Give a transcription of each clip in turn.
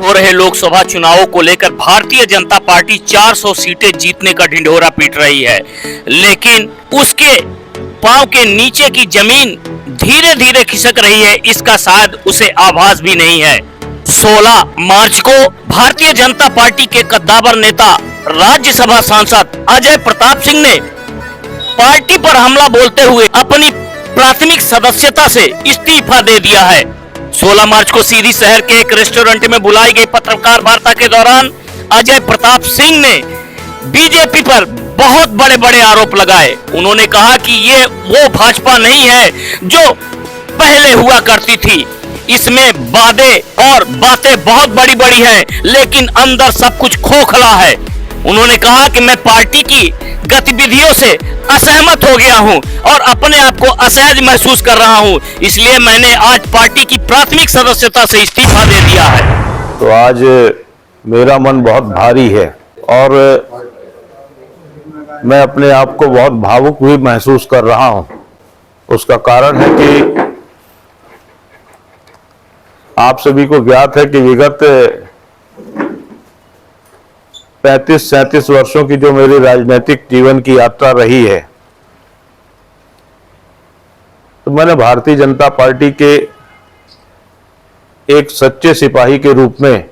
हो रहे लोकसभा चुनावों को लेकर भारतीय जनता पार्टी 400 सीटें जीतने का ढिंढोरा पीट रही है, लेकिन उसके पांव के नीचे की जमीन धीरे धीरे खिसक रही है, इसका शायद उसे आभास भी नहीं है। 16 मार्च को भारतीय जनता पार्टी के कद्दावर नेता राज्यसभा सांसद अजय प्रताप सिंह ने पार्टी पर हमला बोलते हुए अपनी प्राथमिक सदस्यता से इस्तीफा दे दिया है। 16 मार्च को सीधी शहर के एक रेस्टोरेंट में बुलाई गई पत्रकार वार्ता के दौरान अजय प्रताप सिंह ने बीजेपी पर बहुत बड़े बड़े आरोप लगाए। उन्होंने कहा कि ये वो भाजपा नहीं है जो पहले हुआ करती थी, इसमें वादे और बातें बहुत बड़ी बड़ी हैं, लेकिन अंदर सब कुछ खोखला है। उन्होंने कहा कि मैं पार्टी की गतिविधियों से असहमत हो गया हूं और अपने आप को असहज महसूस कर रहा हूं, इसलिए मैंने आज पार्टी की प्राथमिक सदस्यता से इस्तीफा दे दिया है। तो आज मेरा मन बहुत भारी है और मैं अपने आप को बहुत भावुक भी महसूस कर रहा हूं। उसका कारण है कि आप सभी को ज्ञात है कि विगत 35-37 वर्षों की जो मेरी राजनीतिक जीवन की यात्रा रही है, तो मैंने भारतीय जनता पार्टी के एक सच्चे सिपाही के रूप में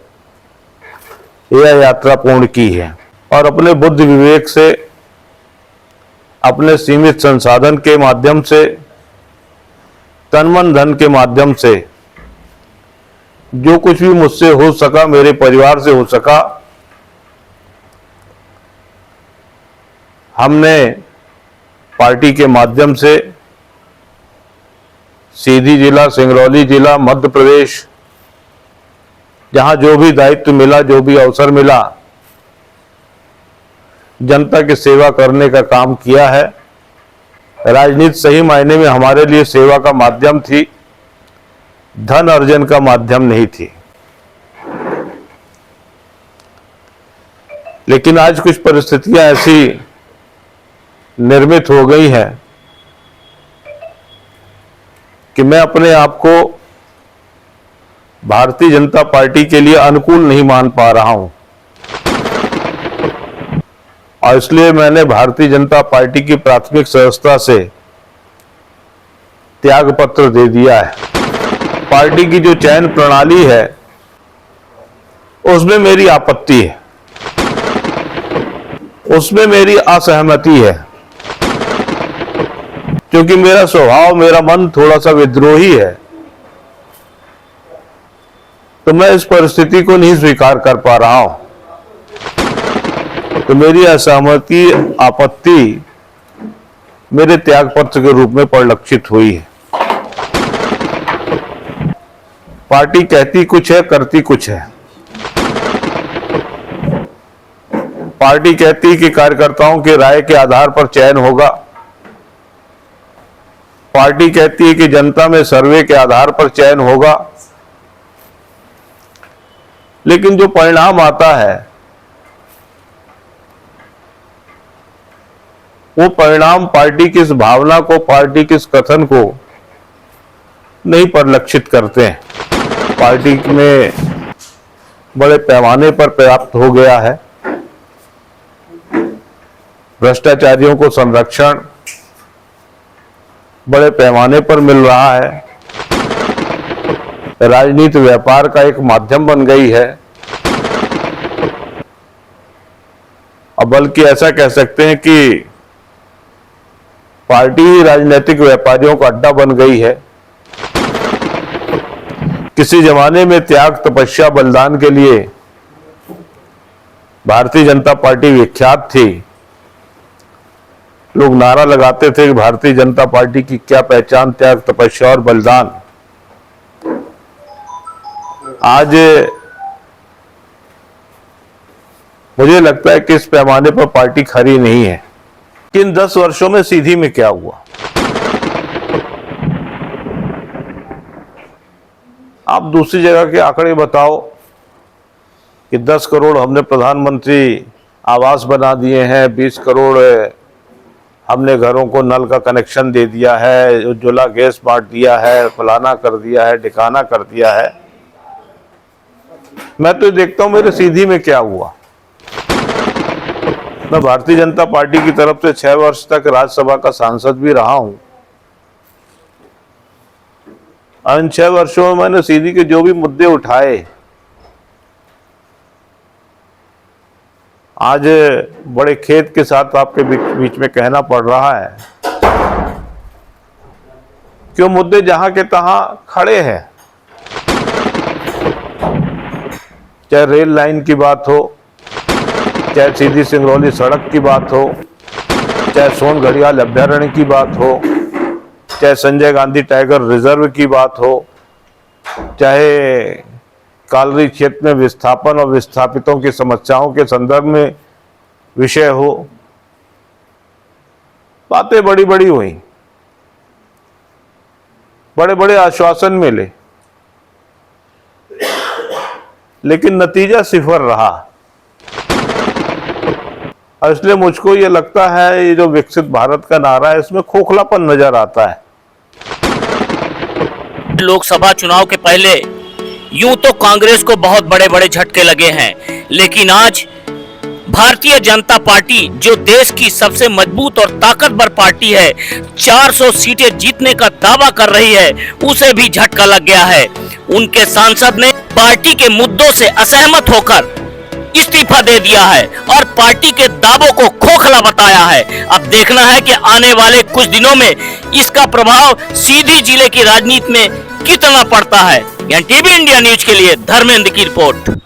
यह यात्रा पूर्ण की है और अपने बुद्धि विवेक से, अपने सीमित संसाधन के माध्यम से, तन मन धन के माध्यम से जो कुछ भी मुझसे हो सका, मेरे परिवार से हो सका, हमने पार्टी के माध्यम से सीधी जिला, सिंगरौली जिला, मध्य प्रदेश, जहां जो भी दायित्व मिला, जो भी अवसर मिला, जनता की सेवा करने का काम किया है। राजनीति सही मायने में हमारे लिए सेवा का माध्यम थी, धन अर्जन का माध्यम नहीं थी। लेकिन आज कुछ परिस्थितियां ऐसी निर्मित हो गई है कि मैं अपने आप को भारतीय जनता पार्टी के लिए अनुकूल नहीं मान पा रहा हूं और इसलिए मैंने भारतीय जनता पार्टी की प्राथमिक सदस्यता से त्याग पत्र दे दिया है। पार्टी की जो चयन प्रणाली है उसमें मेरी आपत्ति है, उसमें मेरी असहमति है, क्योंकि मेरा स्वभाव, मेरा मन थोड़ा सा विद्रोही है, तो मैं इस परिस्थिति को नहीं स्वीकार कर पा रहा हूं। तो मेरी असहमति, आपत्ति मेरे त्यागपत्र के रूप में परिलक्षित हुई है। पार्टी कहती कुछ है, करती कुछ है। पार्टी कहती कि कार्यकर्ताओं की राय के आधार पर चयन होगा, पार्टी कहती है कि जनता में सर्वे के आधार पर चयन होगा, लेकिन जो परिणाम आता है वो परिणाम पार्टी की इस भावना को, पार्टी के इस कथन को नहीं परिलक्षित करते हैं। पार्टी में बड़े पैमाने पर पर्याप्त हो गया है, भ्रष्टाचारियों को संरक्षण बड़े पैमाने पर मिल रहा है, राजनीति व्यापार का एक माध्यम बन गई है, और बल्कि ऐसा कह सकते हैं कि पार्टी ही राजनीतिक व्यापारियों का अड्डा बन गई है। किसी जमाने में त्याग, तपस्या, बलिदान के लिए भारतीय जनता पार्टी विख्यात थी। लोग नारा लगाते थे कि भारतीय जनता पार्टी की क्या पहचान, त्याग, तपस्या और बलिदान। आज मुझे लगता है कि इस पैमाने पर पार्टी खरी नहीं है। इन 10 वर्षों में सीधी में क्या हुआ? आप दूसरी जगह के आंकड़े बताओ कि 10 करोड़ हमने प्रधानमंत्री आवास बना दिए हैं, 20 करोड़ हमने घरों को नल का कनेक्शन दे दिया है, उज्ज्वला गैस बांट दिया है, फलाना कर दिया है, ढिकाना कर दिया है। मैं तो देखता हूं मेरे सीधी में क्या हुआ। मैं भारतीय जनता पार्टी की तरफ से 6 वर्ष तक राज्यसभा का सांसद भी रहा हूं। इन 6 वर्षों में मैंने सीधी के जो भी मुद्दे उठाए, आज बड़े खेद के साथ आपके बीच में कहना पड़ रहा है कि वो मुद्दे जहां के तहां खड़े हैं। चाहे रेल लाइन की बात हो, चाहे सीधी सिंगरौली सड़क की बात हो, चाहे सोन घड़ियाल अभ्यारण्य की बात हो, चाहे संजय गांधी टाइगर रिजर्व की बात हो, चाहे कालरी क्षेत्र में विस्थापन और विस्थापितों की समस्याओं के संदर्भ में विषय हो, बातें बड़ी बड़ी हुई, बड़े बड़े आश्वासन मिले, लेकिन नतीजा सिफर रहा। और इसलिए मुझको ये लगता है ये जो विकसित भारत का नारा है इसमें खोखलापन नजर आता है। लोकसभा चुनाव के पहले यूं तो कांग्रेस को बहुत बड़े बड़े झटके लगे हैं, लेकिन आज भारतीय जनता पार्टी जो देश की सबसे मजबूत और ताकतवर पार्टी है, 400 सीटें जीतने का दावा कर रही है, उसे भी झटका लग गया है। उनके सांसद ने पार्टी के मुद्दों से असहमत होकर इस्तीफा दे दिया है और पार्टी के दावों को खोखला बताया है। अब देखना है कि आने वाले कुछ दिनों में इसका प्रभाव सीधी जिले की राजनीति में कितना पड़ता है। टीवी इंडिया न्यूज के लिए धर्मेंद्र की रिपोर्ट।